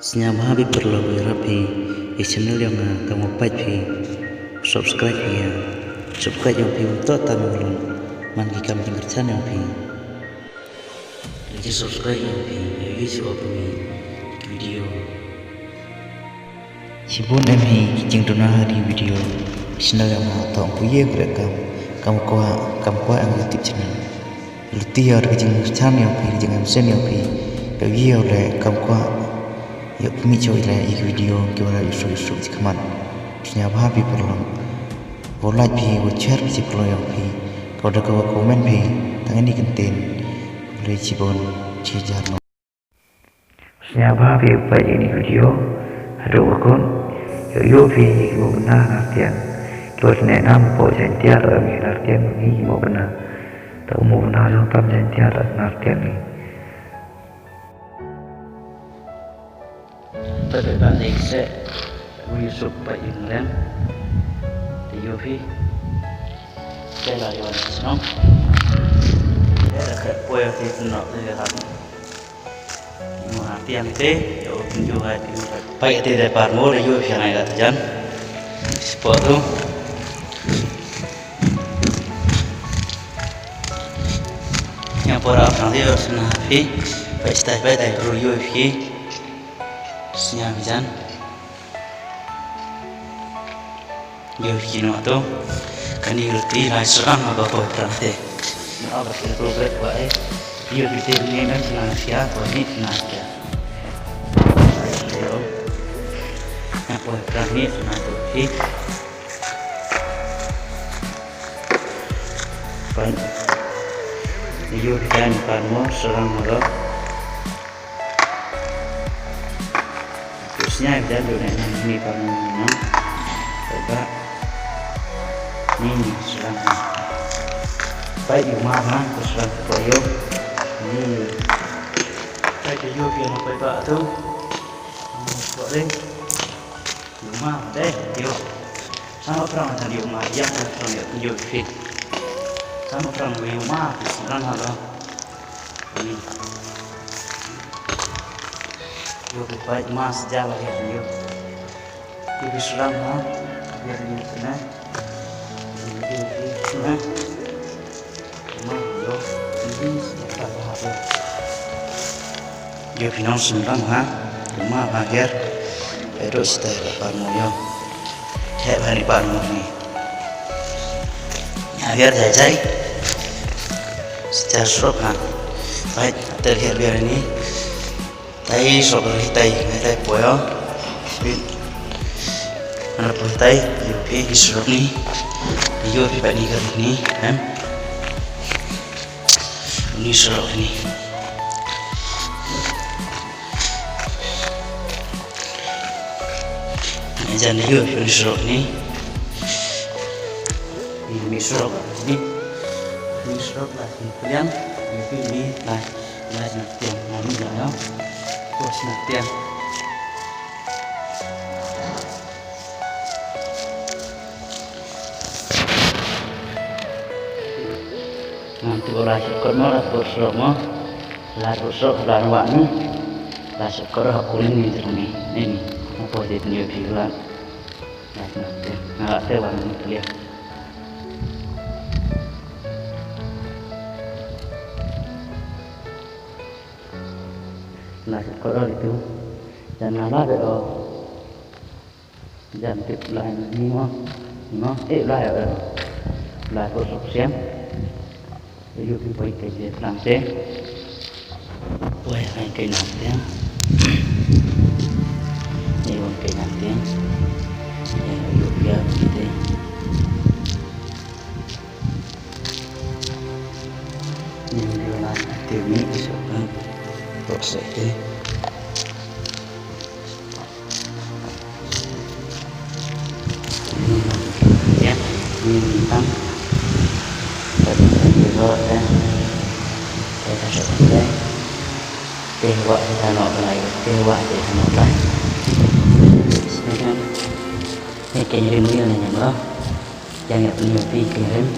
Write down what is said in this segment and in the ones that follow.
Senyama habis perlu rapi di channel yang kamu pagi subscribe ya subscribe yang pi untuk tamu belum mangi kami kerjaan yang pi jadi subscribe yang pi jadi siapa video sibun emi kijing dona hari video channel yang atau puye mereka kamu kuat yang YouTube channel luti ya kijing kerjaan yang pi jangan sen yang pi bagi oleh kamu kuat yuk pemicu ilai video kita isu-isu di keman senyapa habis perlu kau like pi kau share pi perlu yang pi kau dah kau komen pi tangan di konten boleh cibon cijar senyapa habis baik ini video ada wakon yuk pi kau benar artian kau senenam po jantiar kami artian ini mau benar tak mau benar yang tam jantiar artian ni pada balik set Yusuf Pak Imran di Yofi saya lagi senang ada kepoya di senang saya kan mau artian teh yo tunjuk hati baik di depan mall Yofi yang ada jalan sport tu yang pora orang dia senang Yofi baik setiap baik dari Yofi senyap jan yo kino to kani reti lai serang apa kau terate apa kita progres baik yo kita ni kan senang siapa ni senang siapa yo apa terani senang tu hit pan yo kan panmo serang maga nya dan dunia ini panggungnya coba ini serang baik di mana serang koyo ini baik di Yofi yang apa tu boleh rumah deh yo sama perang tadi rumah yang serang Yofi sama perang rumah serang apa ini yo baik mas jalan ya yo ibu serang ha biar di sana di sana mah yo ini siapa apa yo pinang serang ha rumah akhir itu setelah panu yo kayak hari panu ni akhir jajai setelah serap ha baik terlihat biar ini tay sobre tay tay puedo mana pun tay Yofi disuruh ni Yofi bani kali ni ini suruh ni jangan Yofi disuruh ni ini suruh ni suruh lah kemudian Yofi ni lah nanti yang mana ya terus nanti nanti olah syukur malah bersama lah rusuk lah wanu lah syukur aku ini apa dia tunjuk bilang nanti nggak tewan itu ya lah syukur itu dan ngalah deh dan tip lain ni mah lah rusuk siam yêu cái quay cái gì làm thế quay hai cây nằm tiếng yêu cây nằm tiếng yêu kia thế nhưng điều này tiêu mỹ sợ hơn tốt sẽ thế nhưng tăng rồi đây ta sẽ đây kêu gọi ta nọ lại kêu gọi để ta nọ lại cái cây rừng như này nhỉ đó trang nhập nhiều tí cây rừng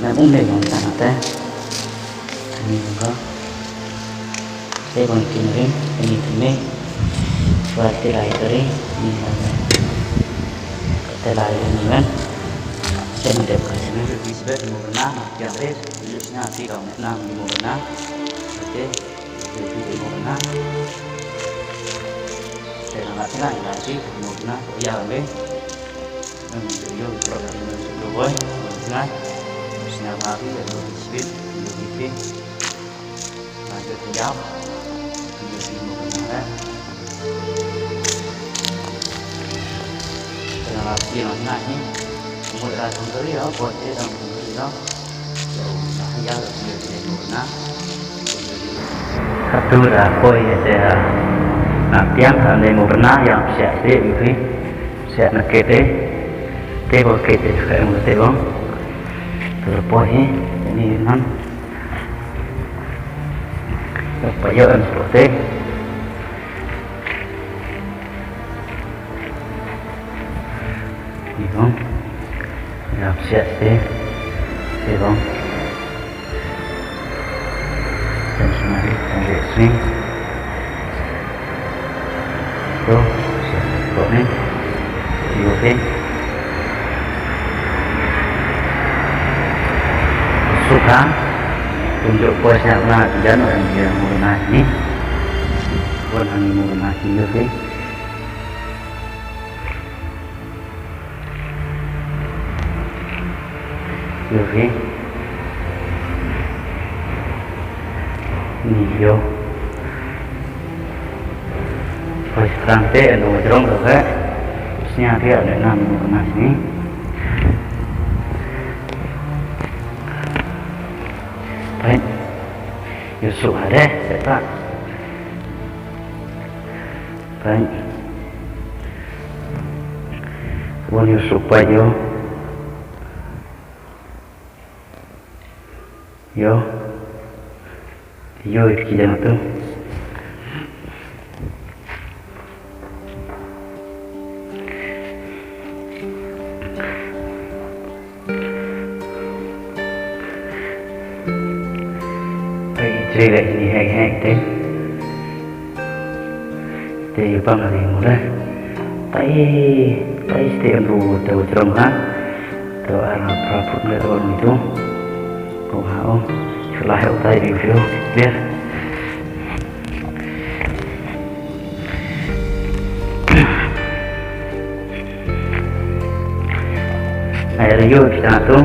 là cũng đều còn ta nọ ta như có Saya mungkin ini buat tirai tadi ini mana tirai ini kan saya mendap ke sana di sebelah mau berenang yang red biasanya hati kalau berenang mau berenang oke jadi mau berenang saya nggak senang lagi mau berenang ya ambil video program itu boy berenang sinar lagi dari speed video lanjut jam lagi nanya ini kemudian sendiri ya buat dia dan sendiri ya saya lebih guna satu dah boy ya saya nak tiang kalau mau pernah yang siap deh gitu siap nak kete tebo kete juga mau tebo terus boy ini nan payoan seperti bông làm sẽ thế bông dan semari dan swing tuh kok nih oke suka tunjuk puasnya na dan orang yang mau ini orang yang mau oke Yuri Nio Rồi làm tệ đồ trong được hết nhà kia để làm một cái này đấy nhiều sụp ở đây để bạn đấy bao nhiêu sụp bao nhiêu yo itu jangan tuh cerita ini hek teh bang hari mulai tai setiap dulu tahu cerong kan tahu anak perabot nggak itu cũng hảo trở lại hậu tay review biết này review kita tuh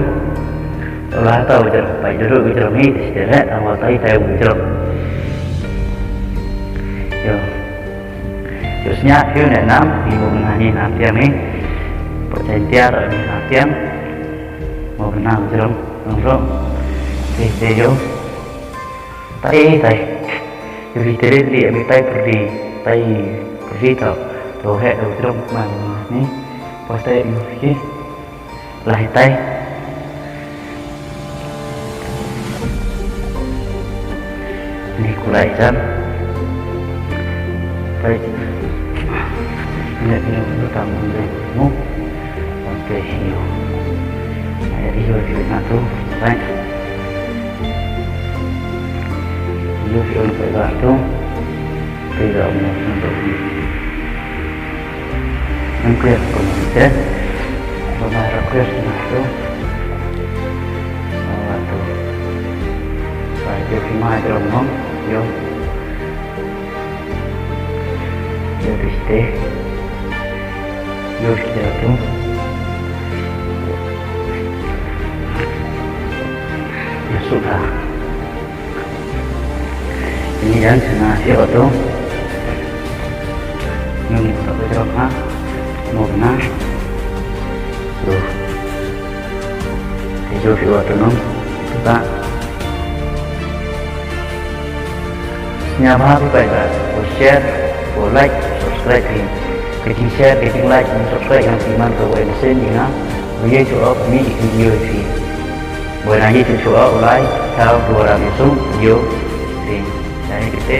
olah tahu jeruk baik jeruk ini tidak awal tay tahu jeruk yo terusnya view này nam di mana ini nanti ini perjanjian ini nanti mau kenal jeruk Thế yo tay vì thế nên địa bị tay pergi tau tuh hệ đầu trong màn này có tay khi lại tay ini kulai jam tay ini untuk tamu mu oke hiu air hiu di satu baik hiu untuk waktu tidak untuk mengkliat komunitas pemarah kris itu waktu saya cuma ngomong yo di stay yo jatuh ya sudah ini dan senasib itu yang tak bergerak mau benar tuh hijau video otonom kita nyapa baik share like subscribe klik share klik like dan subscribe yang siman ke WNC na video cho mi video thì buổi nay thì cho like theo 200 video thì saya kita